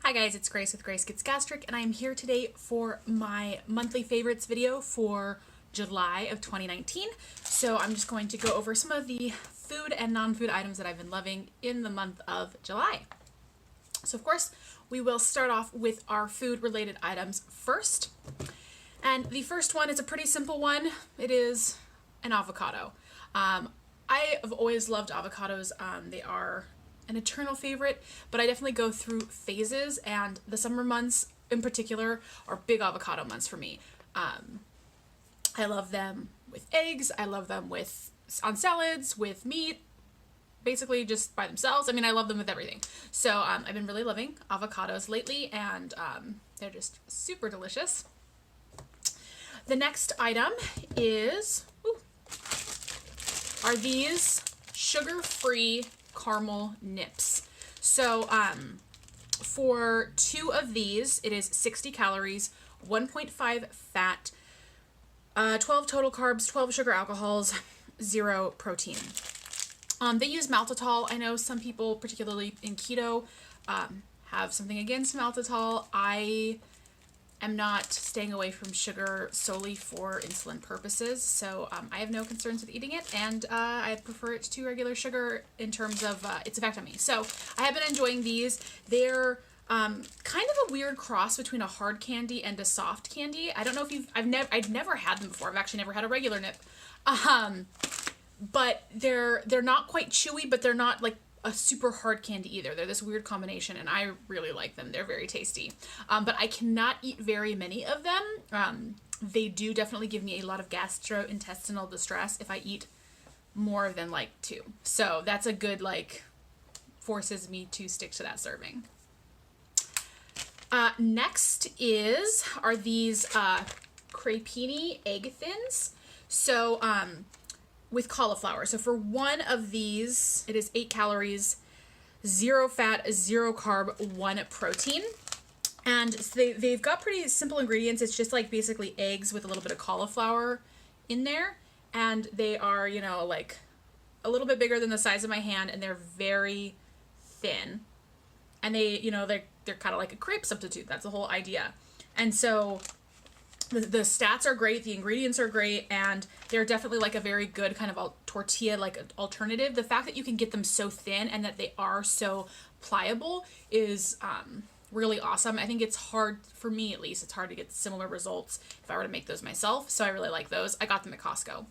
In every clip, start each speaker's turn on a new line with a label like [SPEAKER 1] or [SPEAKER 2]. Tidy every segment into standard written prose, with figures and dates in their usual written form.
[SPEAKER 1] Hi guys, it's Grace with Grace Gets Gastric, and I am here today for my monthly favorites video for July of 2019. So I'm just going to go over some of the food and non-food items that I've been loving in the month of July. So of course, we will start off with our food related items first. And the first one is a pretty simple one. It is an avocado. I have always loved avocados. They are an eternal favorite, but I definitely go through phases, and the summer months in particular are big avocado months for me. I love them with eggs. I love them on salads, with meat, basically just by themselves. I mean, I love them with everything. So I've been really loving avocados lately, and they're just super delicious. The next item are these sugar-free caramel nips. So for 2 of these, it is 60 calories, 1.5 fat, 12 total carbs, 12 sugar alcohols, 0 protein. They use maltitol. I know some people, particularly in keto, have something against maltitol. I am not staying away from sugar solely for insulin purposes, so I have no concerns with eating it, and I prefer it to regular sugar in terms of its effect on me. So I have been enjoying these. They're kind of a weird cross between a hard candy and a soft candy. I don't know if I've never had them before. I've actually never had a regular nip. But they're not quite chewy, but they're not like a super hard candy either. They're this weird combination, and I really like them. They're very tasty. But I cannot eat very many of them. They do definitely give me a lot of gastrointestinal distress if I eat more than like 2. So that's a good, forces me to stick to that serving. Next are these crepini egg thins. So with cauliflower. So for 1 of these, it is 8 calories, 0 fat, 0 carb, 1 protein. And they've got pretty simple ingredients. It's just like basically eggs with a little bit of cauliflower in there. And they are, like a little bit bigger than the size of my hand, and they're very thin. And they're kind of like a crepe substitute. That's the whole idea. And so the stats are great, the ingredients are great, and they're definitely like a very good kind of tortilla alternative. The fact that you can get them so thin and that they are so pliable is really awesome. I think it's hard, for me at least, it's hard to get similar results if I were to make those myself, so I really like those. I got them at Costco.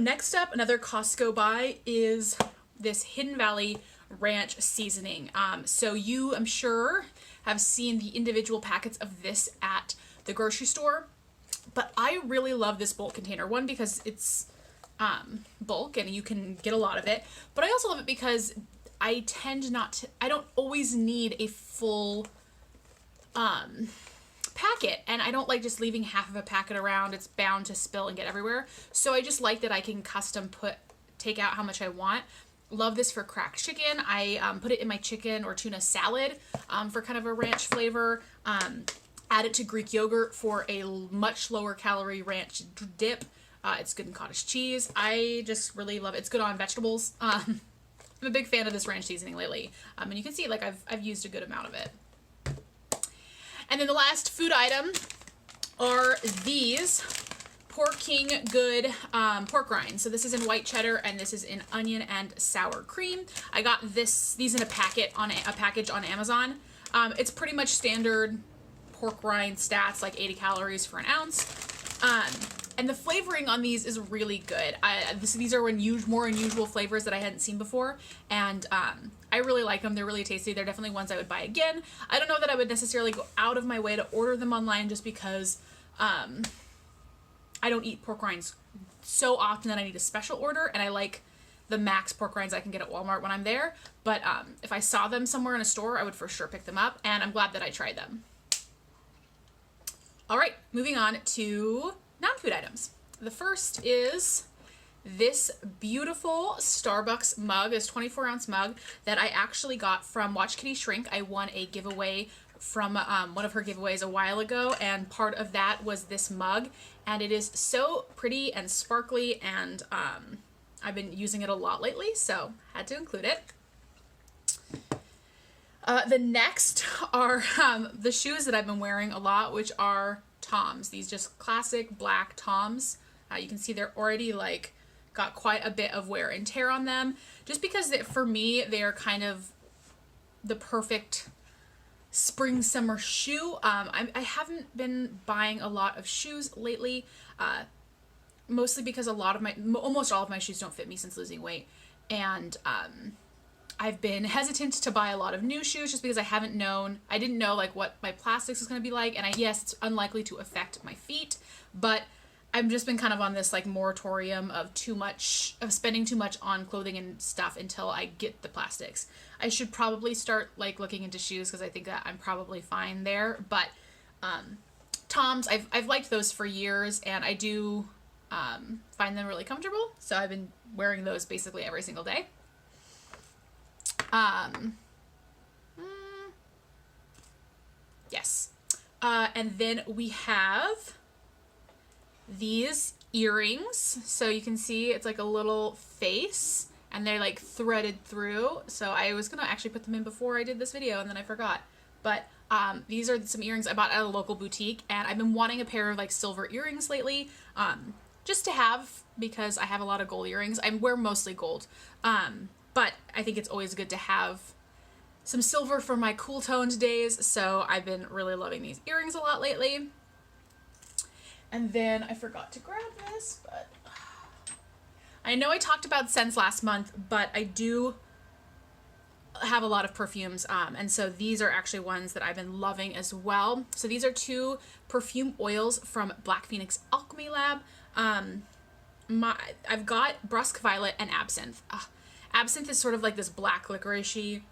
[SPEAKER 1] Next up, another Costco buy is this Hidden Valley Ranch seasoning. So you, I'm sure, have seen the individual packets of this at the grocery store, but I really love this bulk container. One, because it's bulk and you can get a lot of it, but I also love it because I don't always need a full packet, and I don't like just leaving half of a packet around. It's bound to spill and get everywhere. So I just like that I can custom take out how much I want. Love this for cracked chicken. I put it in my chicken or tuna salad for kind of a ranch flavor. Add it to Greek yogurt for a much lower calorie ranch dip. It's good in cottage cheese. I just really love it. It's good on vegetables. I'm a big fan of this ranch seasoning lately. And you can see I've used a good amount of it. And then the last food item are these Pork King Good pork rinds. So this is in white cheddar, and this is in onion and sour cream. I got these in a package on Amazon. It's pretty much standard pork rind stats, like 80 calories for an ounce. And the flavoring on these is really good. These are more unusual flavors that I hadn't seen before, and I really like them. They're really tasty. They're definitely ones I would buy again. I don't know that I would necessarily go out of my way to order them online, just because I don't eat pork rinds so often that I need a special order, and I like the max pork rinds I can get at Walmart when I'm there. But if I saw them somewhere in a store, I would for sure pick them up, and I'm glad that I tried them. All right, moving on to non-food items. The first is this beautiful Starbucks mug, this 24-ounce mug that I actually got from Watch Kitty Shrink. I won a giveaway from one of her giveaways a while ago, and part of that was this mug, and it is so pretty and sparkly, and I've been using it a lot lately, so had to include it. The next are the shoes that I've been wearing a lot, which are Toms. These just classic black Toms. You can see they're already like got quite a bit of wear and tear on them, just because for me they are kind of the perfect spring summer shoe. I haven't been buying a lot of shoes lately, mostly because almost all of my shoes don't fit me since losing weight, and I've been hesitant to buy a lot of new shoes just because I didn't know like what my plastics is going to be like, and yes, it's unlikely to affect my feet, but I've just been kind of on this like moratorium of spending too much on clothing and stuff until I get the plastics. I should probably start like looking into shoes because I think that I'm probably fine there, but Toms, I've liked those for years, and I do find them really comfortable, so I've been wearing those basically every single day. Yes. And then we have these earrings. So you can see it's like a little face, and they're like threaded through. So I was gonna actually put them in before I did this video, and then I forgot. But these are some earrings I bought at a local boutique, and I've been wanting a pair of like silver earrings lately, just to have, because I have a lot of gold earrings. I wear mostly gold. But I think it's always good to have some silver for my cool toned days, so I've been really loving these earrings a lot lately. And then I forgot to grab this, but I know I talked about scents last month, but I do have a lot of perfumes, and so these are actually ones that I've been loving as well. So these are 2 perfume oils from Black Phoenix Alchemy Lab. I've got Brusque Violet and Absinthe. Absinthe is sort of like this black licorice-y.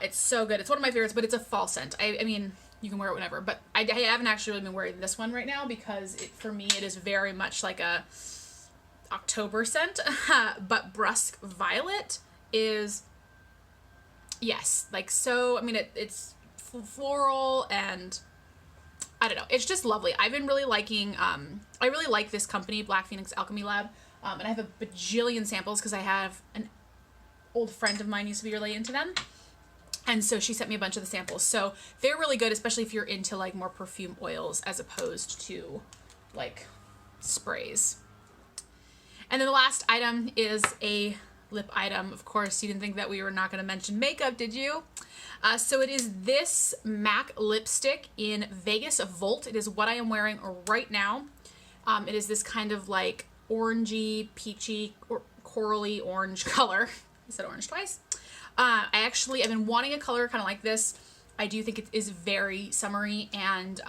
[SPEAKER 1] It's so good. It's one of my favorites, but it's a fall scent. I mean, you can wear it whenever, but I haven't actually really been wearing this one right now because for me it is very much like a October scent. But Brusque Violet is, yes, like so, I mean, it's floral, and I don't know, it's just lovely. I've been really liking, I really like this company, Black Phoenix Alchemy Lab. And I have a bajillion samples because I have an old friend of mine used to be really into them. And so she sent me a bunch of the samples. So they're really good, especially if you're into like more perfume oils as opposed to like sprays. And then the last item is a lip item. Of course, you didn't think that we were not going to mention makeup, did you? So it is this MAC lipstick in Vegas Volt. It is what I am wearing right now. It is this kind of like orangey, peachy, or corally orange color. I said orange twice. I've been wanting a color kind of like this. I do think it is very summery, and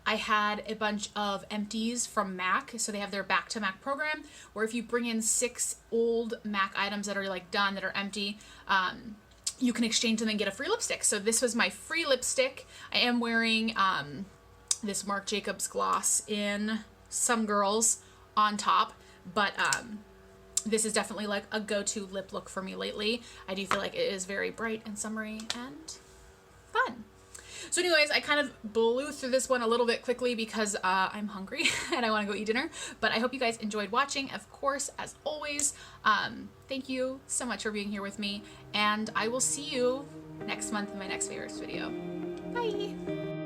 [SPEAKER 1] I had a bunch of empties from MAC. So they have their Back to MAC program, where if you bring in 6 old MAC items that are like done, that are empty, you can exchange them and get a free lipstick. So this was my free lipstick. I am wearing this Marc Jacobs gloss in Some Girls on top, but this is definitely like a go-to lip look for me lately. I do feel like it is very bright and summery and fun. So anyways, I kind of blew through this one a little bit quickly because I'm hungry and I want to go eat dinner, but I hope you guys enjoyed watching. Of course, as always, thank you so much for being here with me, and I will see you next month in my next favorites video. Bye!